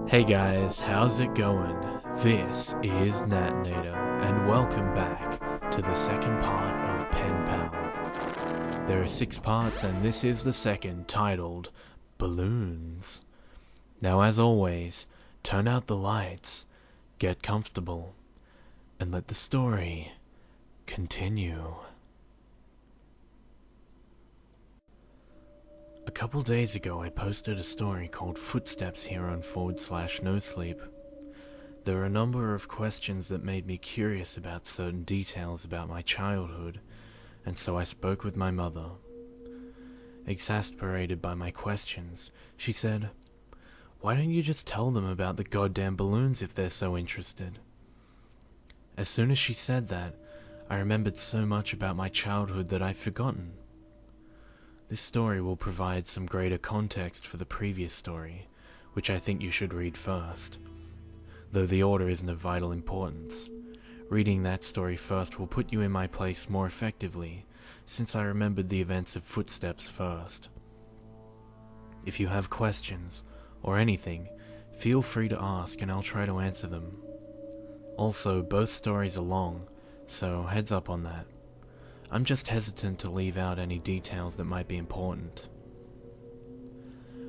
Hey guys, how's it going? This is Natinator, and welcome back to the second part of PENPAL. There are 6 parts, and this is the second, titled Balloons. Now as always, turn out the lights, get comfortable, and let the story continue. A couple days ago I posted a story called Footsteps here on /NoSleep. There were a number of questions that made me curious about certain details about my childhood, and so I spoke with my mother. Exasperated by my questions, she said, "Why don't you just tell them about the goddamn balloons if they're so interested?" As soon as she said that, I remembered so much about my childhood that I'd forgotten. This story will provide some greater context for the previous story, which I think you should read first, though the order isn't of vital importance. Reading that story first will put you in my place more effectively, since I remembered the events of Footsteps first. If you have questions, or anything, feel free to ask and I'll try to answer them. Also, both stories are long, so heads up on that. I'm just hesitant to leave out any details that might be important.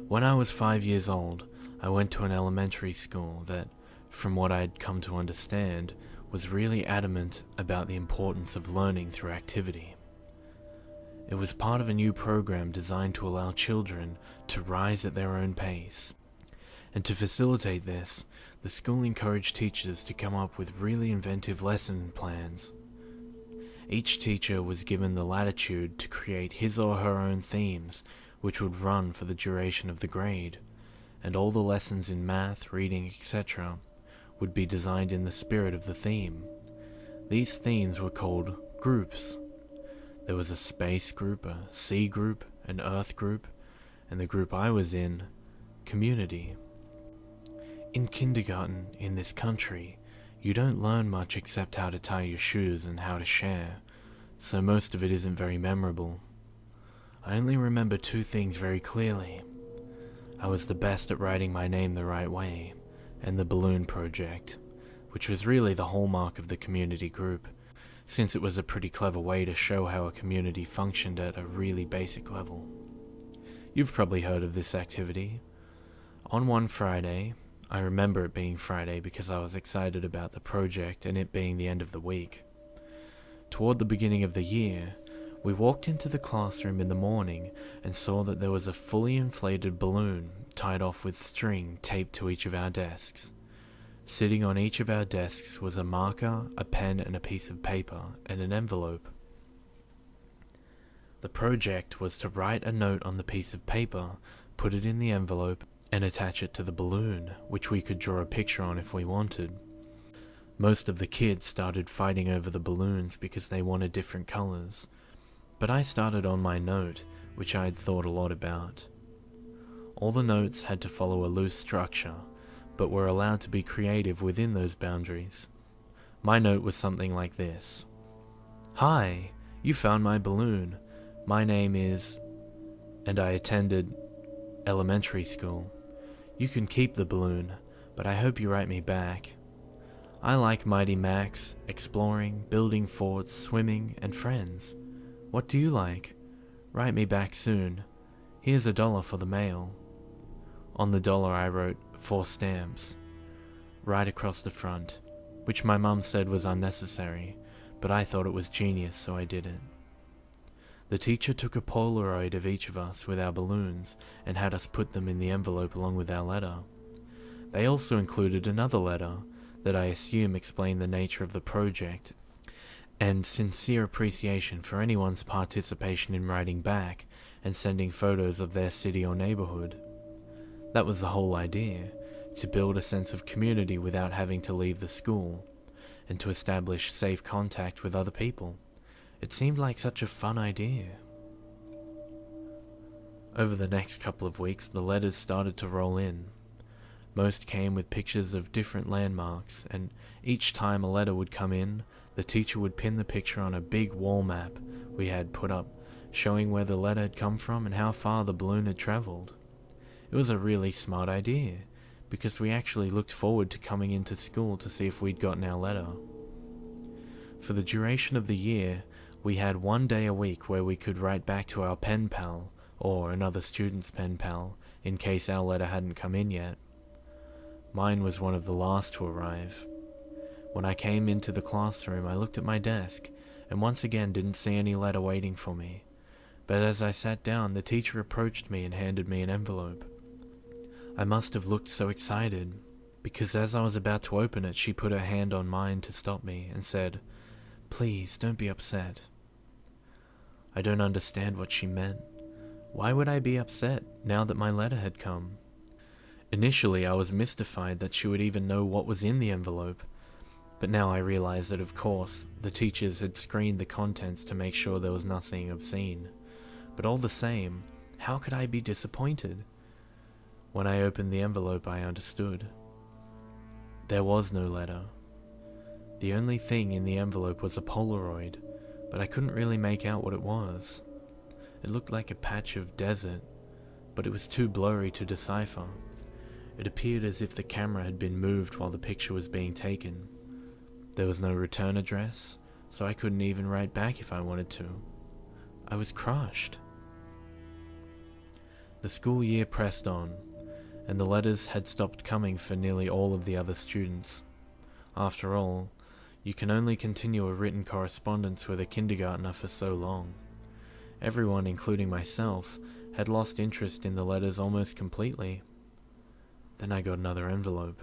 When I was 5 years old, I went to an elementary school that, from what I'd come to understand, was really adamant about the importance of learning through activity. It was part of a new program designed to allow children to rise at their own pace. And to facilitate this, the school encouraged teachers to come up with really inventive lesson plans. Each teacher was given the latitude to create his or her own themes, which would run for the duration of the grade, and all the lessons in math, reading, etc. would be designed in the spirit of the theme. These themes were called groups. There was a space group, a sea group, an earth group, and the group I was in, community. In kindergarten in this country, you don't learn much except how to tie your shoes and how to share, so most of it isn't very memorable. I only remember 2 things very clearly. I was the best at writing my name the right way, and the balloon project, which was really the hallmark of the community group, since it was a pretty clever way to show how a community functioned at a really basic level. You've probably heard of this activity. On one Friday, I remember it being Friday because I was excited about the project and it being the end of the week. Toward the beginning of the year, we walked into the classroom in the morning and saw that there was a fully inflated balloon tied off with string taped to each of our desks. Sitting on each of our desks was a marker, a pen and a piece of paper, and an envelope. The project was to write a note on the piece of paper, put it in the envelope, and attach it to the balloon, which we could draw a picture on if we wanted. Most of the kids started fighting over the balloons because they wanted different colors, but I started on my note, which I had thought a lot about. All the notes had to follow a loose structure, but were allowed to be creative within those boundaries. My note was something like this: "Hi, you found my balloon. My name is..." and I attended elementary school. "You can keep the balloon, but I hope you write me back. I like Mighty Max, exploring, building forts, swimming, and friends. What do you like? Write me back soon. Here's $1 for the mail." On the dollar I wrote 4 stamps, right across the front, which my mum said was unnecessary, but I thought it was genius, so I did it. The teacher took a Polaroid of each of us with our balloons and had us put them in the envelope along with our letter. They also included another letter that I assume explained the nature of the project and sincere appreciation for anyone's participation in writing back and sending photos of their city or neighborhood. That was the whole idea, to build a sense of community without having to leave the school, and to establish safe contact with other people. It seemed like such a fun idea. Over the next couple of weeks, the letters started to roll in. Most came with pictures of different landmarks, and each time a letter would come in, the teacher would pin the picture on a big wall map we had put up, showing where the letter had come from and how far the balloon had traveled. It was a really smart idea, because we actually looked forward to coming into school to see if we'd gotten our letter. For the duration of the year, we had 1 day a week where we could write back to our pen pal, or another student's pen pal, in case our letter hadn't come in yet. Mine was one of the last to arrive. When I came into the classroom, I looked at my desk, and once again didn't see any letter waiting for me. But as I sat down, the teacher approached me and handed me an envelope. I must have looked so excited, because as I was about to open it, she put her hand on mine to stop me and said, "Please, don't be upset." I don't understand what she meant. Why would I be upset now that my letter had come? Initially, I was mystified that she would even know what was in the envelope, but now I realize that, of course, the teachers had screened the contents to make sure there was nothing obscene. But all the same, how could I be disappointed? When I opened the envelope, I understood. There was no letter. The only thing in the envelope was a Polaroid, but I couldn't really make out what it was. It looked like a patch of desert, but it was too blurry to decipher. It appeared as if the camera had been moved while the picture was being taken. There was no return address, so I couldn't even write back if I wanted to. I was crushed. The school year pressed on, and the letters had stopped coming for nearly all of the other students. After all, you can only continue a written correspondence with a kindergartner for so long. Everyone, including myself, had lost interest in the letters almost completely. Then I got another envelope.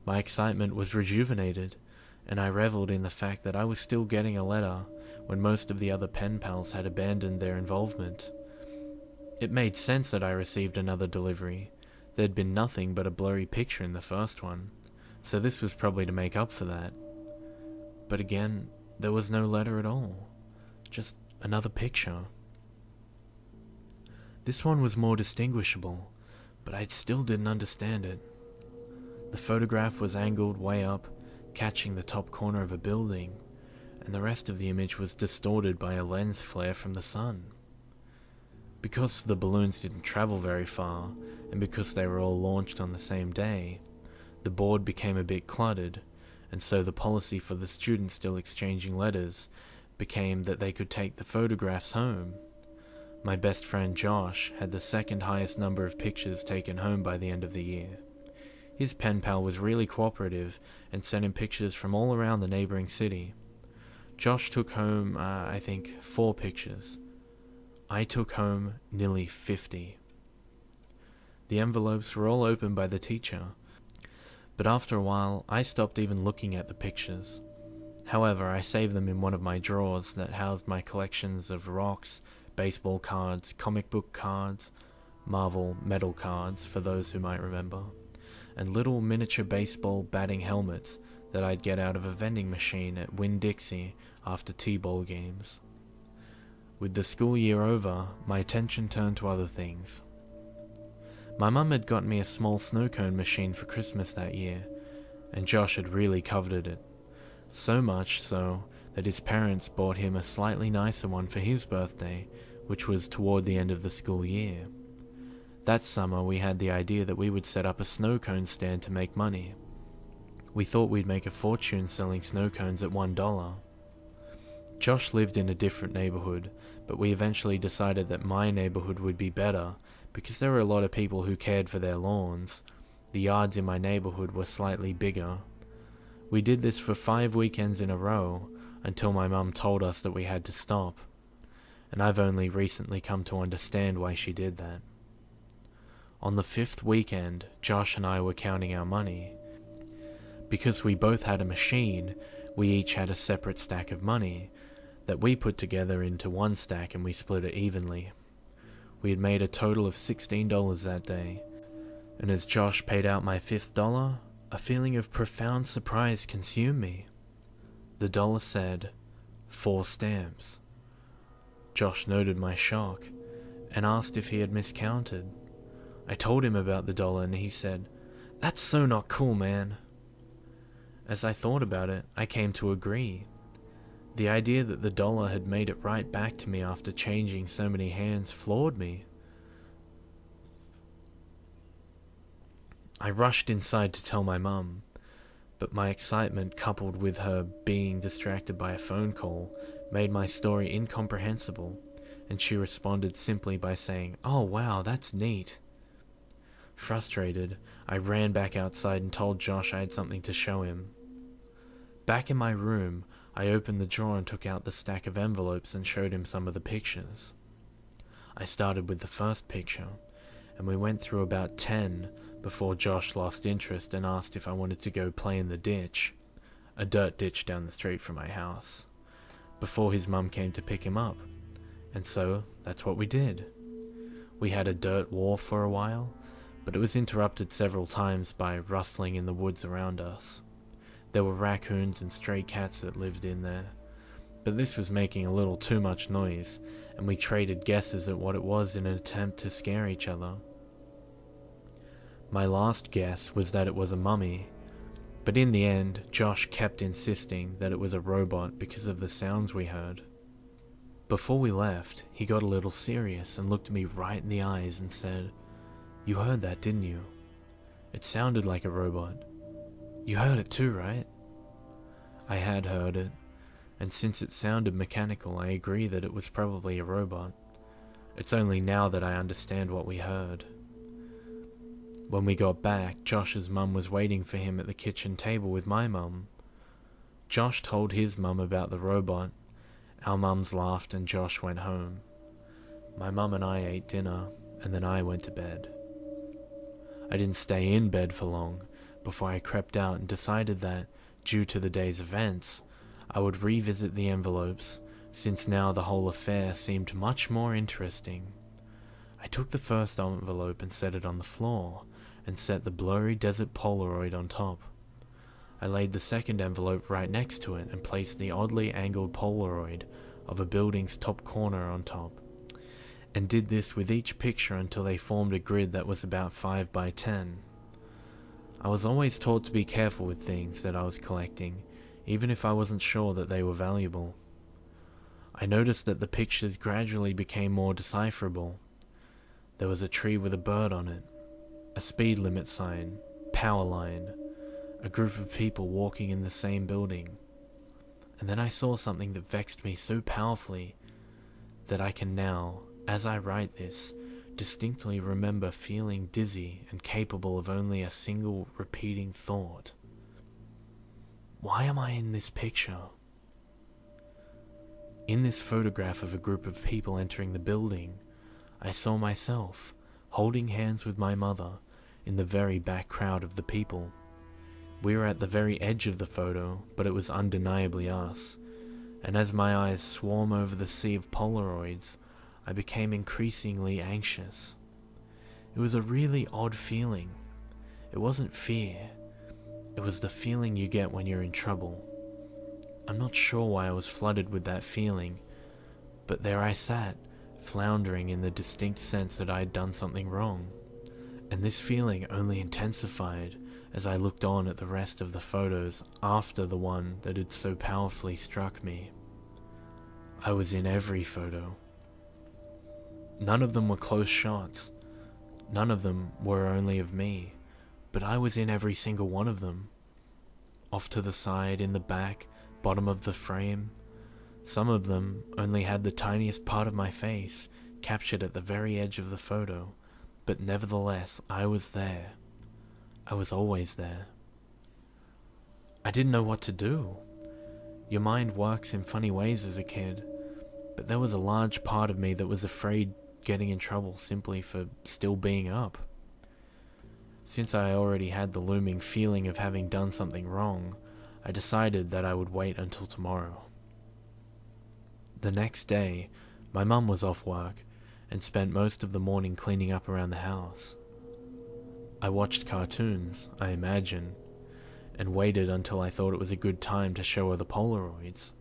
My excitement was rejuvenated, and I reveled in the fact that I was still getting a letter when most of the other pen pals had abandoned their involvement. It made sense that I received another delivery. There'd been nothing but a blurry picture in the first one, so this was probably to make up for that. But again, there was no letter at all. Just another picture. This one was more distinguishable, but I still didn't understand it. The photograph was angled way up, catching the top corner of a building, and the rest of the image was distorted by a lens flare from the sun. Because the balloons didn't travel very far, and because they were all launched on the same day, the board became a bit cluttered, and so the policy for the students still exchanging letters became that they could take the photographs home. My best friend Josh had the second highest number of pictures taken home by the end of the year. His pen pal was really cooperative and sent him pictures from all around the neighboring city. Josh took home, I think, 4 pictures. I took home nearly 50. The envelopes were all opened by the teacher, but after a while I stopped even looking at the pictures. However, I saved them in one of my drawers that housed my collections of rocks, baseball cards, comic book cards, Marvel metal cards for those who might remember, and little miniature baseball batting helmets that I'd get out of a vending machine at Winn-Dixie after T-ball games. With the school year over, my attention turned to other things. My mum had got me a small snow cone machine for Christmas that year, and Josh had really coveted it. So much so that his parents bought him a slightly nicer one for his birthday, which was toward the end of the school year. That summer we had the idea that we would set up a snow cone stand to make money. We thought we'd make a fortune selling snow cones at $1. Josh lived in a different neighborhood, but we eventually decided that my neighborhood would be better because there were a lot of people who cared for their lawns. The yards in my neighborhood were slightly bigger. We did this for 5 weekends in a row until my mum told us that we had to stop, and I've only recently come to understand why she did that. On the 5th weekend, Josh and I were counting our money. Because we both had a machine, we each had a separate stack of money that we put together into one stack and we split it evenly. We had made a total of $16 that day, and as Josh paid out my 5th dollar, a feeling of profound surprise consumed me. The dollar said, 4 stamps. Josh noted my shock and asked if he had miscounted. I told him about the dollar and he said, "That's so not cool, man." As I thought about it, I came to agree. The idea that the dollar had made it right back to me after changing so many hands floored me. I rushed inside to tell my mum, but my excitement coupled with her being distracted by a phone call made my story incomprehensible, and she responded simply by saying, "Oh wow, that's neat." Frustrated, I ran back outside and told Josh I had something to show him. Back in my room, I opened the drawer and took out the stack of envelopes and showed him some of the pictures. I started with the first picture, and we went through about 10 before Josh lost interest and asked if I wanted to go play in the ditch, a dirt ditch down the street from my house, before his mum came to pick him up, and so that's what we did. We had a dirt war for a while, but it was interrupted several times by rustling in the woods around us. There were raccoons and stray cats that lived in there, but this was making a little too much noise, and we traded guesses at what it was in an attempt to scare each other. My last guess was that it was a mummy, but in the end, Josh kept insisting that it was a robot because of the sounds we heard. Before we left, he got a little serious and looked me right in the eyes and said, "You heard that, didn't you? It sounded like a robot. You heard it too, right?" I had heard it, and since it sounded mechanical, I agree that it was probably a robot. It's only now that I understand what we heard. When we got back, Josh's mum was waiting for him at the kitchen table with my mum. Josh told his mum about the robot. Our mums laughed and Josh went home. My mum and I ate dinner, and then I went to bed. I didn't stay in bed for long before I crept out and decided that, due to the day's events, I would revisit the envelopes, since now the whole affair seemed much more interesting. I took the first envelope and set it on the floor, and set the blurry desert Polaroid on top. I laid the second envelope right next to it and placed the oddly angled Polaroid of a building's top corner on top, and did this with each picture until they formed a grid that was about 5 by 10. I was always taught to be careful with things that I was collecting, even if I wasn't sure that they were valuable. I noticed that the pictures gradually became more decipherable. There was a tree with a bird on it, a speed limit sign, power line, a group of people walking in the same building. And then I saw something that vexed me so powerfully that I can now, as I write this, distinctly remember feeling dizzy and capable of only a single repeating thought. Why am I in this picture? In this photograph of a group of people entering the building, I saw myself, holding hands with my mother, in the very back crowd of the people. We were at the very edge of the photo, but it was undeniably us, and as my eyes swarm over the sea of Polaroids, I became increasingly anxious. It was a really odd feeling. It wasn't fear. It was the feeling you get when you're in trouble. I'm not sure why I was flooded with that feeling, but there I sat, floundering in the distinct sense that I had done something wrong, and this feeling only intensified as I looked on at the rest of the photos after the one that had so powerfully struck me. I was in every photo. None of them were close shots. None of them were only of me, but I was in every single one of them. Off to the side, in the back, bottom of the frame. Some of them only had the tiniest part of my face captured at the very edge of the photo, but nevertheless I was there. I was always there. I didn't know what to do. Your mind works in funny ways as a kid, but there was a large part of me that was afraid getting in trouble simply for still being up. Since I already had the looming feeling of having done something wrong, I decided that I would wait until tomorrow. The next day, my mum was off work and spent most of the morning cleaning up around the house. I watched cartoons, I imagine, and waited until I thought it was a good time to show her the Polaroids.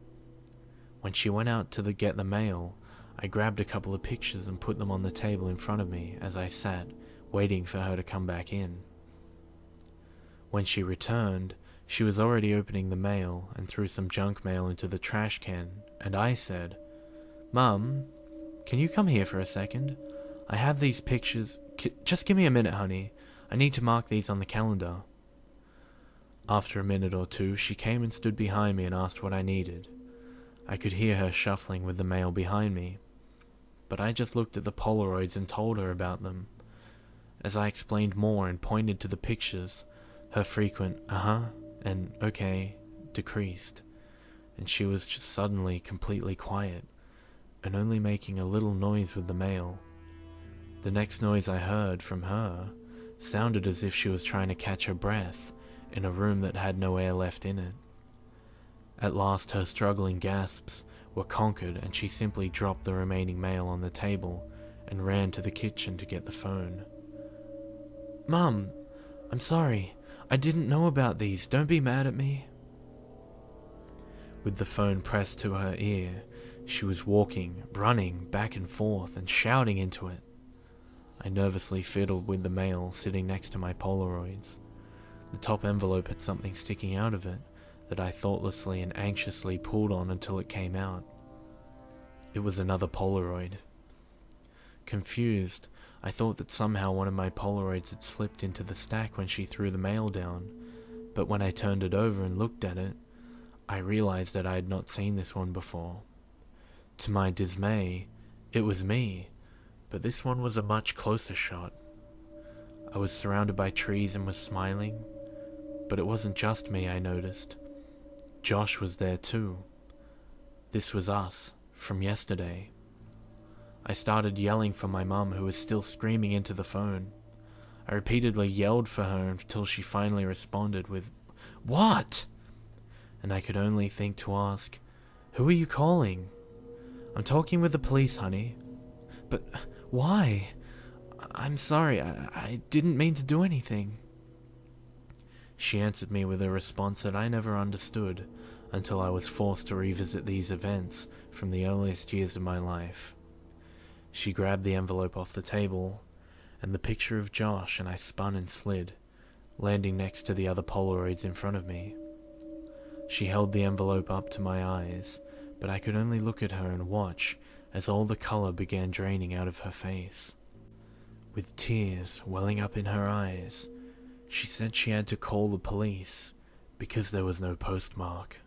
When she went out to get the mail, I grabbed a couple of pictures and put them on the table in front of me as I sat, waiting for her to come back in. When she returned, she was already opening the mail and threw some junk mail into the trash can, and I said, "Mum, can you come here for a second? I have these pictures. Just give me a minute, honey. I need to mark these on the calendar." After a minute or two, she came and stood behind me and asked what I needed. I could hear her shuffling with the mail behind me, but I just looked at the Polaroids and told her about them. As I explained more and pointed to the pictures, her frequent "uh-huh" and "okay" decreased, and she was just suddenly completely quiet, and only making a little noise with the mail. The next noise I heard from her sounded as if she was trying to catch her breath in a room that had no air left in it. At last her struggling gasps were conquered, and she simply dropped the remaining mail on the table and ran to the kitchen to get the phone. "Mum, I'm sorry. I didn't know about these. Don't be mad at me." With the phone pressed to her ear, she was walking, running back and forth and shouting into it. I nervously fiddled with the mail sitting next to my Polaroids. The top envelope had something sticking out of it that I thoughtlessly and anxiously pulled on until it came out. It was another Polaroid. Confused, I thought that somehow one of my Polaroids had slipped into the stack when she threw the mail down, but when I turned it over and looked at it, I realized that I had not seen this one before. To my dismay, it was me, but this one was a much closer shot. I was surrounded by trees and was smiling, but it wasn't just me, I noticed. Josh was there too. This was us, from yesterday. I started yelling for my mum, who was still screaming into the phone. I repeatedly yelled for her until she finally responded with, "What?" And I could only think to ask, "Who are you calling?" "I'm talking with the police, honey." "But why? I'm sorry, I didn't mean to do anything." She answered me with a response that I never understood until I was forced to revisit these events from the earliest years of my life. She grabbed the envelope off the table and the picture of Josh, and I spun and slid, landing next to the other Polaroids in front of me. She held the envelope up to my eyes, but I could only look at her and watch as all the color began draining out of her face. With tears welling up in her eyes, she said she had to call the police because there was no postmark.